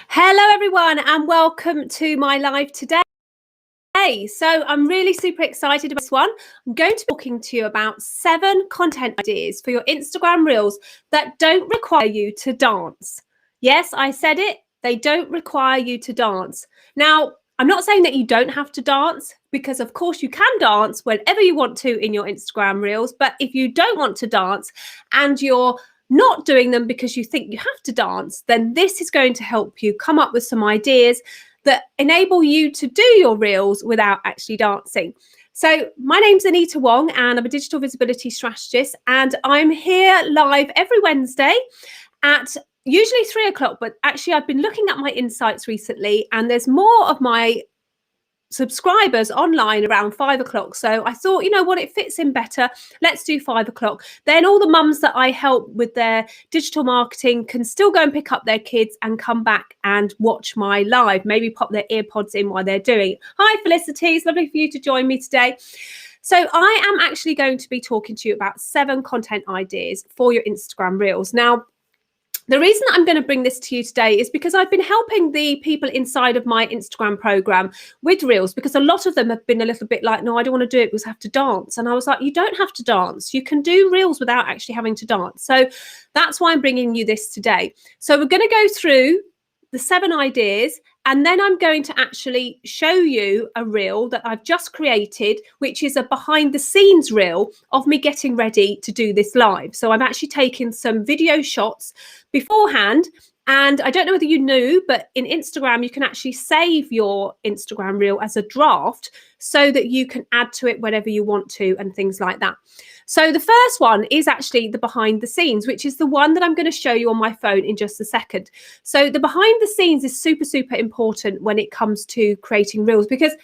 Hello everyone and welcome to my live today. So I'm really super excited about this one. I'm going to be talking to you about 7 content ideas for your Instagram Reels that don't require you to dance. Yes, I said it. They don't require you to dance. Now, I'm not saying that you don't have to dance, because of course you can dance whenever you want to in your Instagram Reels. But if you don't want to dance and you're not doing them because you think you have to dance, then this is going to help you come up with some ideas that enable you to do your reels without actually dancing. So my name's Anita Wong and I'm a digital visibility strategist, and I'm here live every Wednesday at usually 3 o'clock, but actually I've been looking at my insights recently and there's more of my subscribers online around 5 o'clock. So I thought, you know what, it fits in better. Let's do 5 o'clock. Then all the mums that I help with their digital marketing can still go and pick up their kids and come back and watch my live, maybe pop their earpods in while they're doing it. Hi Felicity, it's lovely for you to join me today. So I am actually going to be talking to you about 7 content ideas for your Instagram Reels. Now, the reason I'm going to bring this to you today is because I've been helping the people inside of my Instagram program with Reels, because a lot of them have been a little bit like, no, I don't want to do it because I have to dance. And I was like, you don't have to dance. You can do Reels without actually having to dance. So that's why I'm bringing you this today. So we're going to go through the 7 ideas, and then I'm going to actually show you a reel that I've just created, which is a behind the scenes reel of me getting ready to do this live. So I'm actually taking some video shots beforehand. And I don't know whether you knew, but in Instagram, you can actually save your Instagram reel as a draft so that you can add to it whenever you want to and things like that. So the first one is actually the behind the scenes, which is the one that I'm going to show you on my phone in just a second. So the behind the scenes is super, super important when it comes to creating reels, because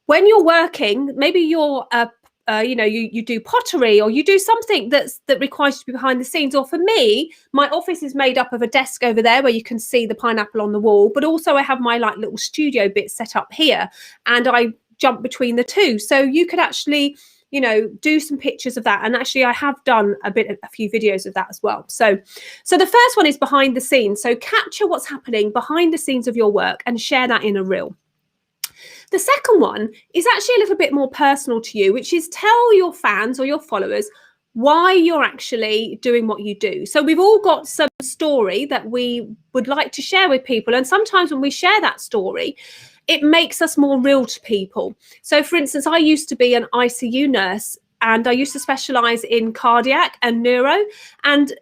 when you're working, maybe you're you do pottery, or you do something that requires you to be behind the scenes. Or for me, my office is made up of a desk over there where you can see the pineapple on the wall, but also I have my like little studio bit set up here, and I jump between the two. So you could actually, you know, do some pictures of that. And actually I have done a few videos of that as well. So the first one is behind the scenes. So capture what's happening behind the scenes of your work and share that in a reel. The second one is actually a little bit more personal to you, which is tell your fans or your followers why you're actually doing what you do. So we've all got some story that we would like to share with people. And sometimes when we share that story, it makes us more real to people. So for instance, I used to be an ICU nurse and I used to specialize in cardiac and neuro. And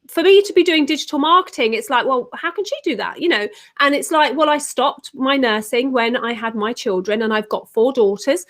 for me to be doing digital marketing, it's like, well, how can she do that? You know, and it's like, well, I stopped my nursing when I had my children, and I've got 4 daughters.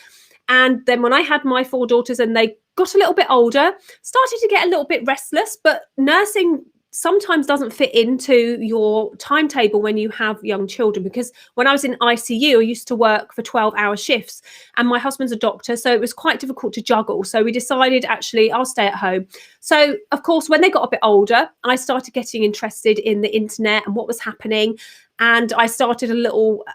And then when I had my 4 daughters and they got a little bit older, started to get a little bit restless, but nursing sometimes doesn't fit into your timetable when you have young children. Because when I was in ICU, I used to work for 12-hour shifts, and my husband's a doctor, so it was quite difficult to juggle. So we decided, actually, I'll stay at home. So of course, when they got a bit older, I started getting interested in the internet and what was happening. And I started a little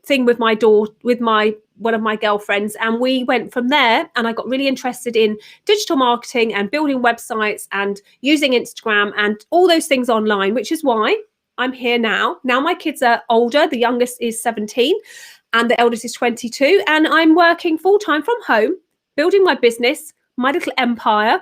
thing with my daughter, with one of my girlfriends, and we went from there. And I got really interested in digital marketing and building websites and using Instagram and all those things online, which is why I'm here now. Now my kids are older. The youngest is 17 and the eldest is 22. And I'm working full-time from home, building my business, my little empire,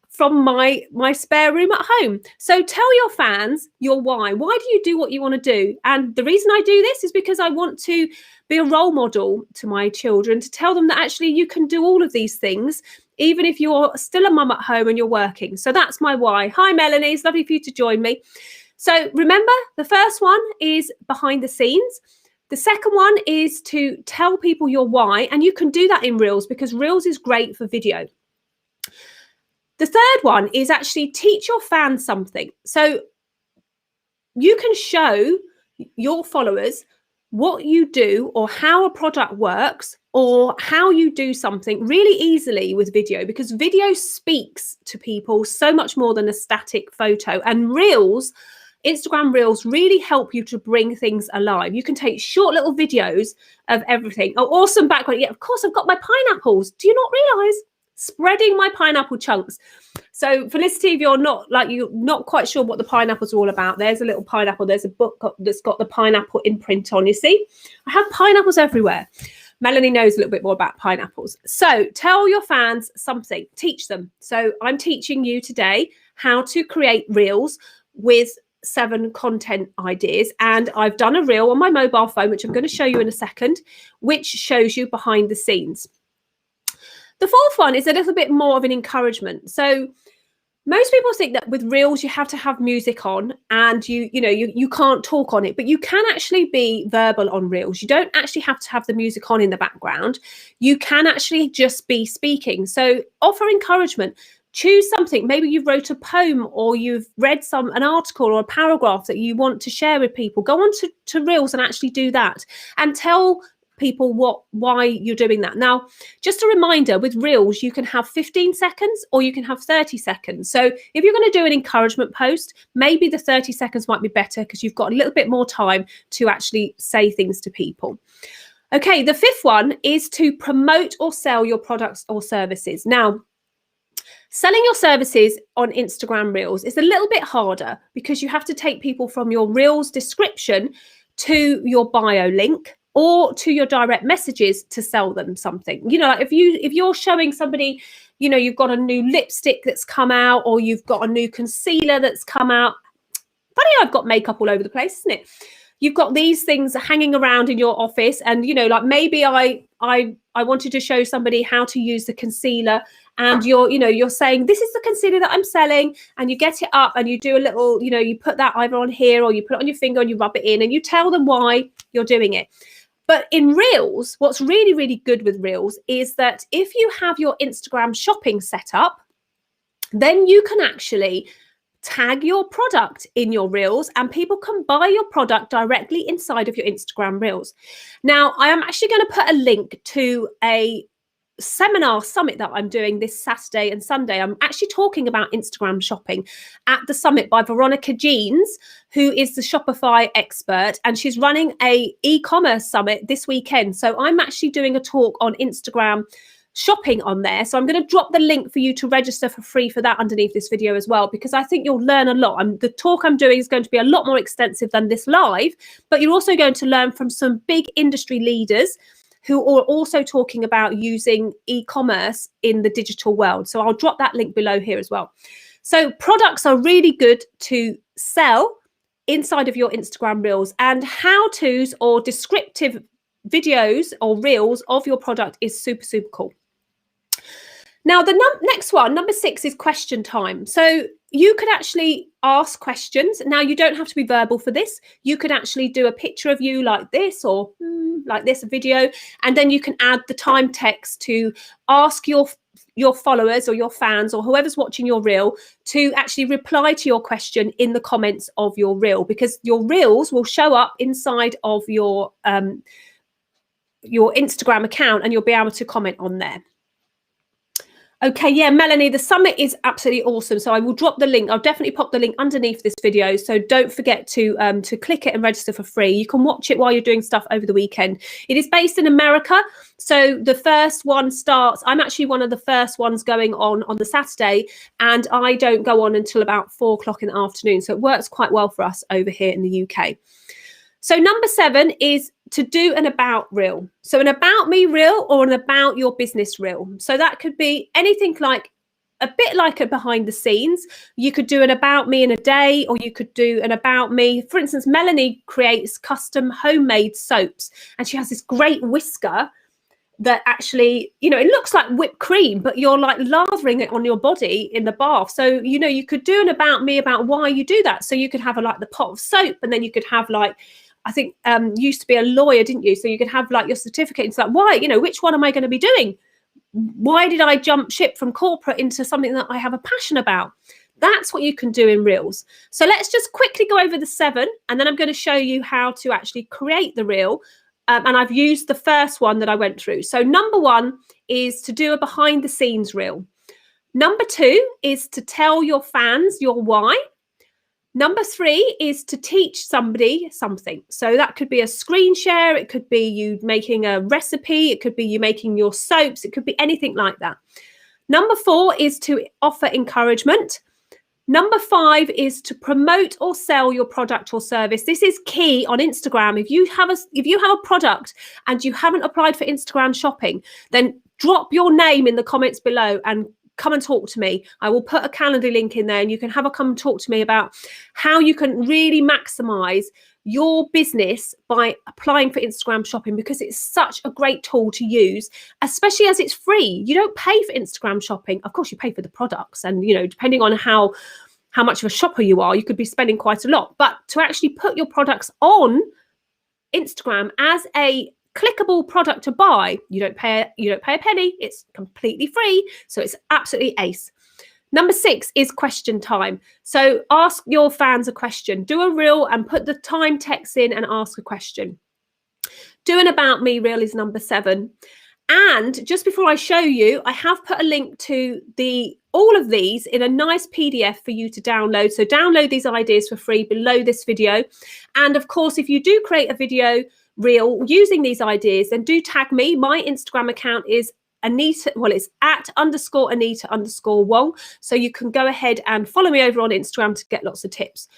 from my spare room at home. So tell your fans your why. Why do you do what you want to do? And the reason I do this is because I want to be a role model to my children, to tell them that actually you can do all of these things, even if you're still a mum at home and you're working. So that's my why. Hi, Melanie. It's lovely for you to join me. So remember, the first one is behind the scenes. The second one is to tell people your why. And you can do that in Reels, because Reels is great for video. The third one is actually teach your fans something. So you can show your followers what you do, or how a product works, or how you do something really easily with video, because video speaks to people so much more than a static photo. And Reels, Instagram Reels, really help you to bring things alive. You can take short little videos of everything. Oh, awesome background. Yeah, of course, I've got my pineapples. Do you not realize spreading my pineapple chunks. So Felicity, if you're not quite sure what the pineapples are all about, there's a little pineapple. There's a book that's got the pineapple imprint on. You see, I have pineapples everywhere. Melanie knows a little bit more about pineapples. So tell your fans something, teach them. So I'm teaching you today how to create reels with 7 content ideas. And I've done a reel on my mobile phone, which I'm going to show you in a second, which shows you behind the scenes. The fourth one is a little bit more of an encouragement. So most people think that with reels you have to have music on and you can't talk on it, but you can actually be verbal on reels. You don't actually have to have the music on in the background. You can actually just be speaking. So offer encouragement. Choose something. Maybe you wrote a poem or you've read an article or a paragraph that you want to share with people. Go on to reels and actually do that and tell people why you're doing that. Now, just a reminder, with reels you can have 15 seconds or you can have 30 seconds. So if you're going to do an encouragement post, maybe the 30 seconds might be better because you've got a little bit more time to actually say things to people. Okay, the fifth one is to promote or sell your products or services. Now, selling your services on Instagram Reels is a little bit harder because you have to take people from your Reels description to your bio link or to your direct messages to sell them something. Like if you're showing somebody, you've got a new lipstick that's come out or you've got a new concealer that's come out. Funny, I've got makeup all over the place, isn't it? You've got these things hanging around in your office and, like maybe I wanted to show somebody how to use the concealer and you're saying, this is the concealer that I'm selling, and you get it up and you do a little, you put that either on here or you put it on your finger and you rub it in and you tell them why you're doing it. But in Reels, what's really, really good with Reels is that if you have your Instagram shopping set up, then you can actually tag your product in your Reels and people can buy your product directly inside of your Instagram Reels. Now, I am actually going to put a link to a seminar summit that I'm doing this Saturday and Sunday. I'm actually talking about Instagram shopping at the summit by Veronica Jeans, who is the Shopify expert, and she's running a e-commerce summit this weekend. So I'm actually doing a talk on Instagram shopping on there. So I'm going to drop the link for you to register for free for that underneath this video as well, because I think you'll learn a lot. The talk I'm doing is going to be a lot more extensive than this live, but you're also going to learn from some big industry leaders who are also talking about using e-commerce in the digital world. So I'll drop that link below here as well. So products are really good to sell inside of your Instagram Reels, and how-tos or descriptive videos or reels of your product is super, super cool. Now, the next one, number 6, is question time. So you could actually ask questions. Now, you don't have to be verbal for this. You could actually do a picture of you like this or like this, a video, and then you can add the time text to ask your followers or your fans or whoever's watching your reel to actually reply to your question in the comments of your reel, because your reels will show up inside of your Instagram account and you'll be able to comment on there. Okay, yeah, Melanie, the summit is absolutely awesome. So I will drop the link. I'll definitely pop the link underneath this video. So don't forget to click it and register for free. You can watch it while you're doing stuff over the weekend. It is based in America. So the first one starts, I'm actually one of the first ones going on the Saturday, and I don't go on until about 4 o'clock in the afternoon. So it works quite well for us over here in the UK. So number 7 is to do an about reel. So an about me reel or an about your business reel. So that could be anything like a bit like a behind the scenes. You could do an about me in a day, or you could do an about me. For instance, Melanie creates custom homemade soaps, and she has this great whisker that actually, it looks like whipped cream, but you're like lathering it on your body in the bath. So, you could do an about me about why you do that. So you could have like the pot of soap, and then you could have like, I think you used to be a lawyer, didn't you? So you could have like your certificate. It's like, why, which one am I going to be doing? Why did I jump ship from corporate into something that I have a passion about? That's what you can do in Reels. So let's just quickly go over the 7, and then I'm going to show you how to actually create the reel. And I've used the first one that I went through. So number 1 is to do a behind the scenes reel. Number 2 is to tell your fans your why. Number 3 is to teach somebody something. So that could be a screen share. It could be you making a recipe. It could be you making your soaps. It could be anything like that. Number 4 is to offer encouragement. Number 5 is to promote or sell your product or service. This is key on Instagram. If you have a product and you haven't applied for Instagram shopping, then drop your name in the comments below and come and talk to me. I will put a calendar link in there and you can come and talk to me about how you can really maximize your business by applying for Instagram shopping, because it's such a great tool to use, especially as it's free. You don't pay for Instagram shopping. Of course, you pay for the products, and depending on how much of a shopper you are, you could be spending quite a lot. But to actually put your products on Instagram as a clickable product to buy, you don't pay a penny. It's completely free, so it's absolutely ace. Number 6 is question time. So ask your fans a question. Do a reel and put the time text in and ask a question. Do an about me reel is number 7. And just before I show you, I have put a link to all of these in a nice PDF for you to download. So download these ideas for free below this video. And of course, if you do create a video reel using these ideas, then do tag me. My Instagram account is Anita, well, it's @Anita_Wong. So you can go ahead and follow me over on Instagram to get lots of tips.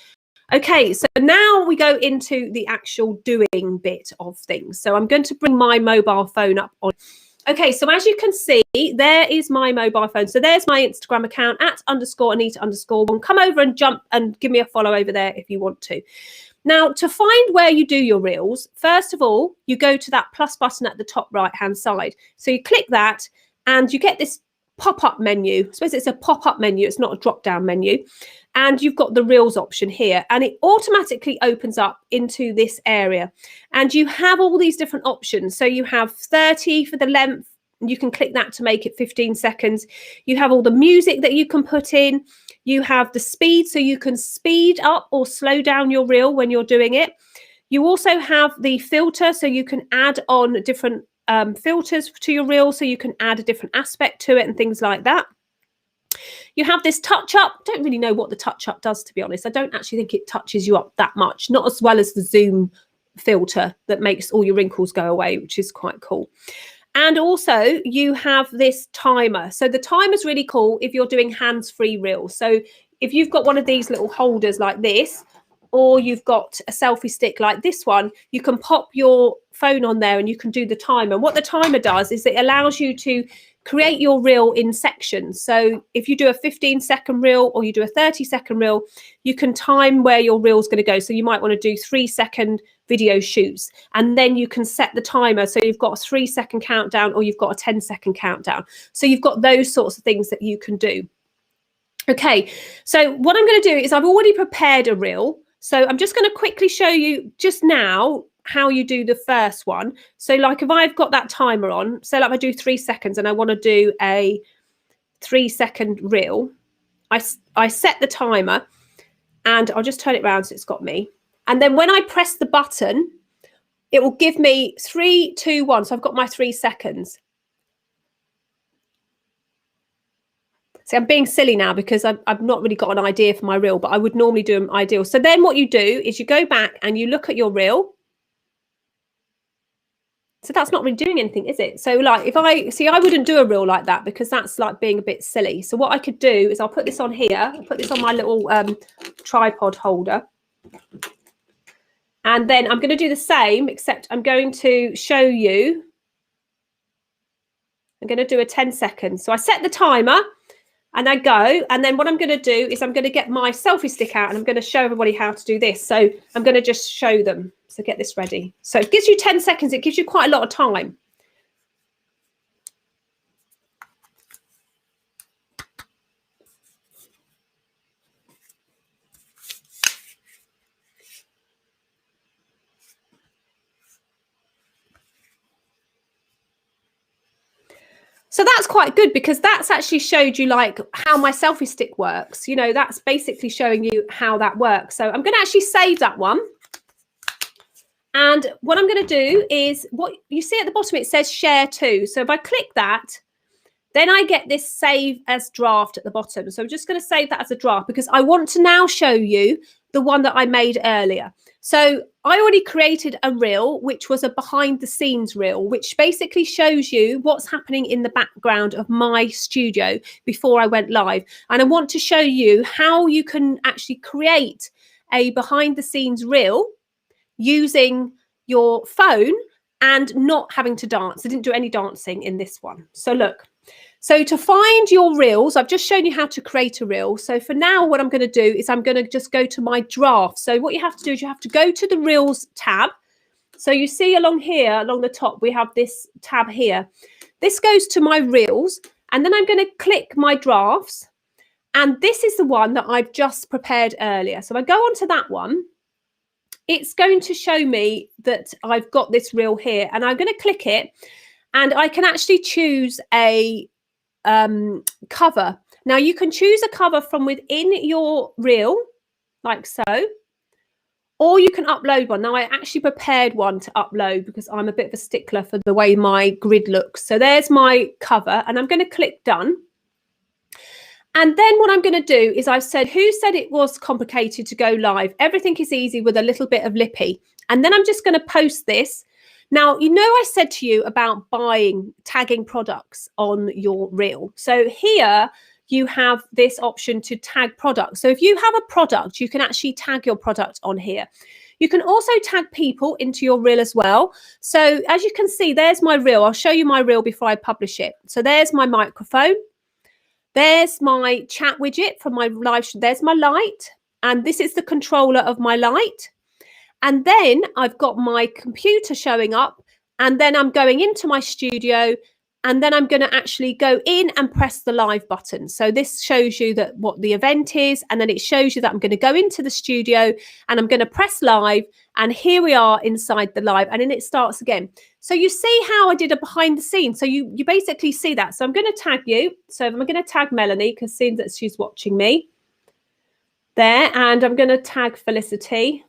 Okay, so now we go into the actual doing bit of things. So I'm going to bring my mobile phone up on. Okay, so as you can see, there is my mobile phone. So there's my Instagram account @Anita_Wong. Come over and jump and give me a follow over there if you want to. Now, to find where you do your reels, first of all, you go to that plus button at the top right-hand side. So you click that and you get this pop-up menu. I suppose it's a pop-up menu. It's not a drop-down menu. And you've got the reels option here. And it automatically opens up into this area. And you have all these different options. So you have 30 for the length. You can click that to make it 15 seconds. You have all the music that you can put in. You have the speed, so you can speed up or slow down your reel when you're doing it. You also have the filter, so you can add on different filters to your reel, so you can add a different aspect to it and things like that. You have this touch up. Don't really know what the touch up does, to be honest. I don't actually think it touches you up that much, not as well as the zoom filter that makes all your wrinkles go away, which is quite cool. And also you have this timer. So the timer is really cool if you're doing hands-free reels. So if you've got one of these little holders like this, or you've got a selfie stick like this one, you can pop your phone on there and you can do the timer. And what the timer does is it allows you to create your reel in sections. So if you do a 15-second reel or you do a 30-second reel, you can time where your reel is going to go. So you might want to do 3-second video shoots, and then you can set the timer. So you've got a 3-second countdown or you've got a 10-second countdown. So you've got those sorts of things that you can do. Okay, so what I'm going to do is I've already prepared a reel. So I'm just going to quickly show you just now how you do the first one. So like if I've got that timer on, so like I do 3 seconds and I want to do a 3-second reel, I set the timer and I'll just turn it around so it's got me. And then when I press the button, it will give me 3, 2, 1. So I've got my 3 seconds. See, I'm being silly now because I've not really got an idea for my reel, but I would normally do an ideal. So then what you do is you go back and you look at your reel. So that's not really doing anything, is it? So like if I wouldn't do a reel like that because that's like being a bit silly. So what I could do is I'll put this on here. I'll put this on my little tripod holder. And then I'm going to do the same, except I'm going to show you. I'm going to do a 10 seconds. So I set the timer. And I go, and then what I'm going to do is I'm going to get my selfie stick out and I'm going to show everybody how to do this. So I'm going to just show them. So get this ready. So it gives you 10 seconds. It gives you quite a lot of time. So that's quite good because that's actually showed you like how my selfie stick works. You know, that's basically showing you how that works. So I'm going to actually save that one. And what I'm going to do is what you see at the bottom, it says share to. So if I click that, then I get this save as draft at the bottom. So I'm just going to save that as a draft because I want to now show you the one that I made earlier. So I already created a reel, which was a behind the scenes reel, which basically shows you what's happening in the background of my studio before I went live. And I want to show you how you can actually create a behind the scenes reel using your phone and not having to dance. I didn't do any dancing in this one. So look. So to find your reels, I've just shown you how to create a reel. So for now, what I'm going to do is I'm going to just go to my draft. So what you have to do is you have to go to the reels tab. So you see along here, along the top, we have this tab here. This goes to my reels, and then I'm going to click my drafts. And this is the one that I've just prepared earlier. So I go on to that one. It's going to show me that I've got this reel here, and I'm going to click it, and I can actually choose a cover. Now you can choose a cover from within your reel, like so, or you can upload one. Now I actually prepared one to upload because I'm a bit of a stickler for the way my grid looks. So there's my cover, and I'm going to click done. And then what I'm going to do is I've said, who said it was complicated to go live? Everything is easy with a little bit of lippy. And then I'm just going to post this. Now, you know, I said to you about tagging products on your reel. So here you have this option to tag products. So if you have a product, you can actually tag your product on here. You can also tag people into your reel as well. So as you can see, there's my reel. I'll show you my reel before I publish it. So there's my microphone. There's my chat widget for my live. There's my light. And this is the controller of my light. And then I've got my computer showing up, and then I'm going into my studio, and then I'm going to actually go in and press the live button. So this shows you that what the event is, and then it shows you that I'm going to go into the studio and I'm going to press live, and here we are inside the live, and then it starts again. So you see how I did a behind the scenes. So you basically see that. So I'm going to tag you. So I'm going to tag Melanie because seeing that she's watching me there, and I'm going to tag Felicity.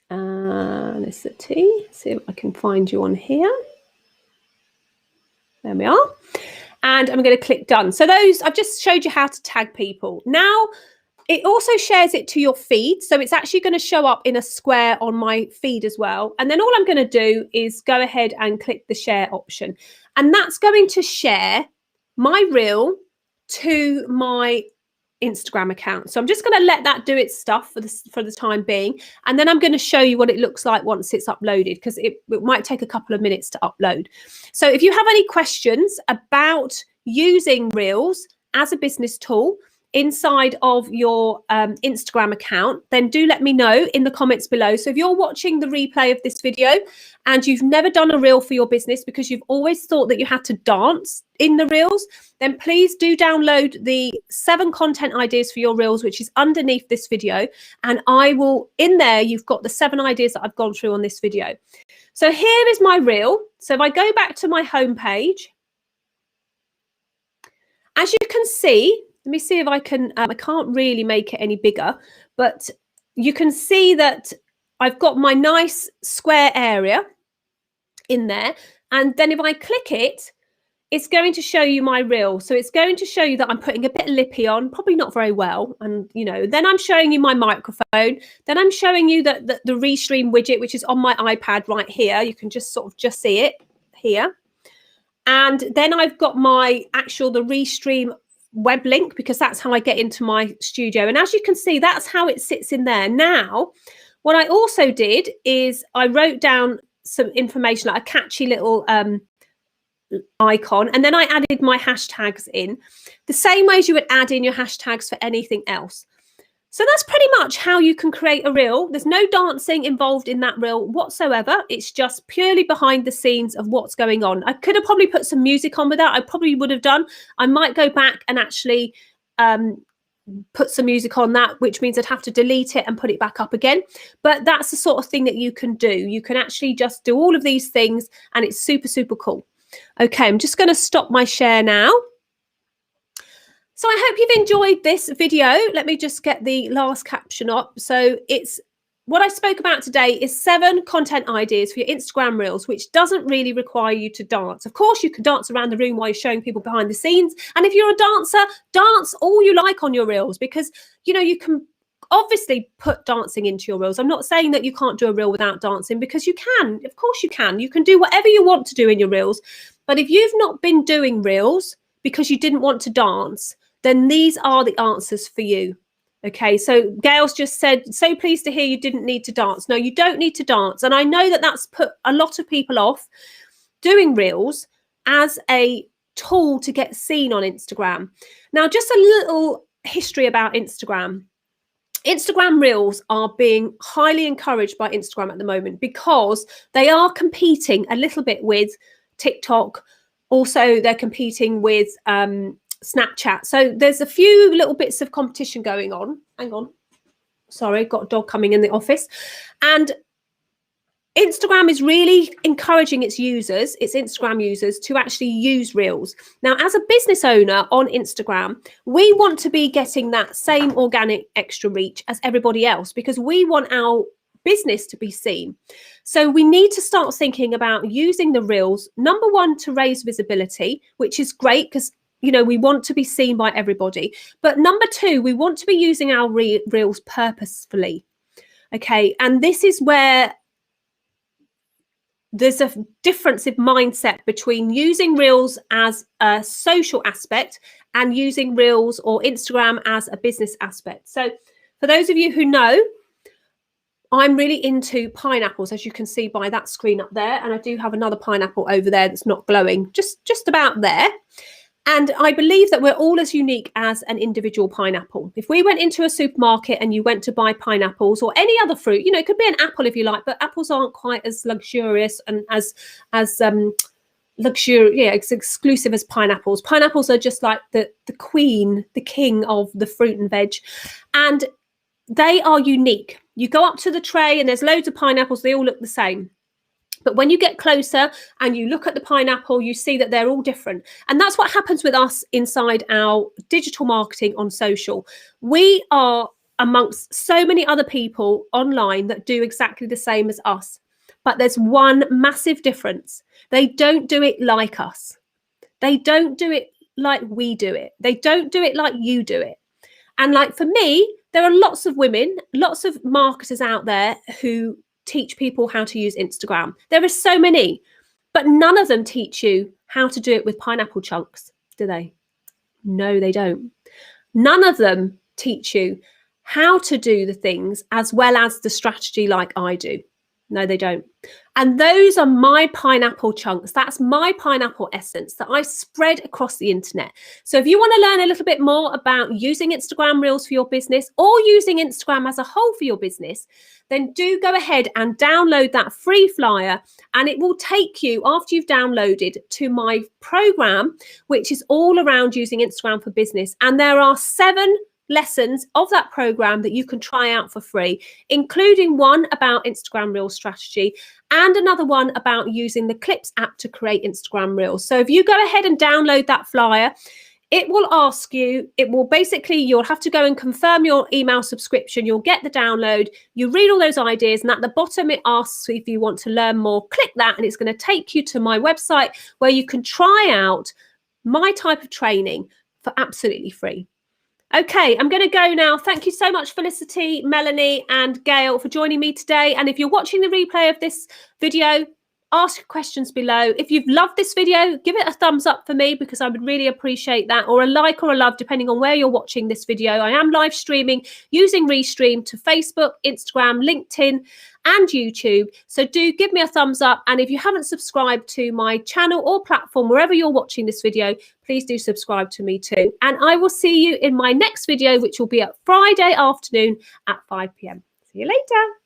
Felicity, see if I can find you on here. There we are. And I'm going to click done. So those, I've just showed you how to tag people. Now, it also shares it to your feed. So it's actually going to show up in a square on my feed as well. And then all I'm going to do is go ahead and click the share option. And that's going to share my reel to my Instagram account. So I'm just going to let that do its stuff for the time being, and then I'm going to show you what it looks like once it's uploaded, because it might take a couple of minutes to upload. So if you have any questions about using Reels as a business tool inside of your Instagram account, then do let me know in the comments below. So if you're watching the replay of this video and you've never done a reel for your business because you've always thought that you had to dance in the reels, then please do download the 7 content ideas for your reels, which is underneath this video. And I will, in there, you've got the 7 ideas that I've gone through on this video. So here is my reel. So if I go back to my home page, as you can see, let me see if I can, I can't really make it any bigger, but you can see that I've got my nice square area in there. And then if I click it, it's going to show you my reel. So it's going to show you that I'm putting a bit of lippy on, probably not very well. And, you know, then I'm showing you my microphone. Then I'm showing you that the Restream widget, which is on my iPad right here. You can just sort of just see it here. And then I've got my the Restream web link, because that's how I get into my studio. And as you can see, that's how it sits in there. Now, what I also did is I wrote down some information, like a catchy little icon, and then I added my hashtags in the same way as you would add in your hashtags for anything else. So that's pretty much how you can create a reel. There's no dancing involved in that reel whatsoever. It's just purely behind the scenes of what's going on. I could have probably put some music on with that. I probably would have done. I might go back and actually put some music on that, which means I'd have to delete it and put it back up again. But that's the sort of thing that you can do. You can actually just do all of these things, and it's super, super cool. Okay, I'm just going to stop my share now. So I hope you've enjoyed this video. Let me just get the last caption up. So it's what I spoke about today is 7 content ideas for your Instagram Reels, which doesn't really require you to dance. Of course, you can dance around the room while you're showing people behind the scenes. And if you're a dancer, dance all you like on your Reels, because, you know, you can obviously put dancing into your Reels. I'm not saying that you can't do a Reel without dancing, because you can. Of course you can. You can do whatever you want to do in your Reels. But if you've not been doing Reels because you didn't want to dance, then these are the answers for you. Okay, so Gail's just said, so pleased to hear you didn't need to dance. No, you don't need to dance. And I know that that's put a lot of people off doing Reels as a tool to get seen on Instagram. Now, just a little history about Instagram. Instagram Reels are being highly encouraged by Instagram at the moment because they are competing a little bit with TikTok. Also, they're competing with Snapchat. So there's a few little bits of competition going on. Hang on. Sorry, got a dog coming in the office. And Instagram is really encouraging its users, its Instagram users, to actually use Reels. Now, as a business owner on Instagram, we want to be getting that same organic extra reach as everybody else, because we want our business to be seen. So we need to start thinking about using the Reels, number one, to raise visibility, which is great because, you know, we want to be seen by everybody. But number two, we want to be using our Reels purposefully. Okay, and this is where there's a difference in mindset between using Reels as a social aspect and using Reels or Instagram as a business aspect. So for those of you who know, I'm really into pineapples, as you can see by that screen up there. And I do have another pineapple over there that's not glowing, just about there. And I believe that we're all as unique as an individual pineapple. If we went into a supermarket and you went to buy pineapples or any other fruit, you know, it could be an apple if you like, but apples aren't quite as luxurious and as exclusive as pineapples. Pineapples are just like the queen, the king of the fruit and veg. And they are unique. You go up to the tray and there's loads of pineapples. They all look the same. But when you get closer and you look at the pineapple, you see that they're all different. And that's what happens with us inside our digital marketing on social. We are amongst so many other people online that do exactly the same as us. But there's one massive difference. They don't do it like us. They don't do it like we do it. They don't do it like you do it. And like for me, there are lots of women, lots of marketers out there who teach people how to use Instagram. There are so many, but none of them teach you how to do it with pineapple chunks, do they? No, they don't. None of them teach you how to do the things as well as the strategy like I do. No, they don't. And those are my pineapple chunks. That's my pineapple essence that I spread across the internet. So if you want to learn a little bit more about using Instagram Reels for your business or using Instagram as a whole for your business, then do go ahead and download that free flyer, and it will take you, after you've downloaded, to my program, which is all around using Instagram for business. And there are 7 lessons of that program that you can try out for free, including one about Instagram Reels strategy and another one about using the Clips app to create Instagram Reels. So if you go ahead and download that flyer, it will ask you, it will basically, you'll have to go and confirm your email subscription. You'll get the download, you read all those ideas, and at the bottom it asks if you want to learn more. Click that and it's going to take you to my website where you can try out my type of training for absolutely free. Okay, I'm going to go now. Thank you so much, Felicity, Melanie, and Gail, for joining me today. And if you're watching the replay of this video, ask your questions below. If you've loved this video, give it a thumbs up for me, because I would really appreciate that, or a like or a love, depending on where you're watching this video. I am live streaming using Restream to Facebook, Instagram, LinkedIn, and YouTube. So do give me a thumbs up. And if you haven't subscribed to my channel or platform, wherever you're watching this video, please do subscribe to me too. And I will see you in my next video, which will be at Friday afternoon at 5 p.m. See you later.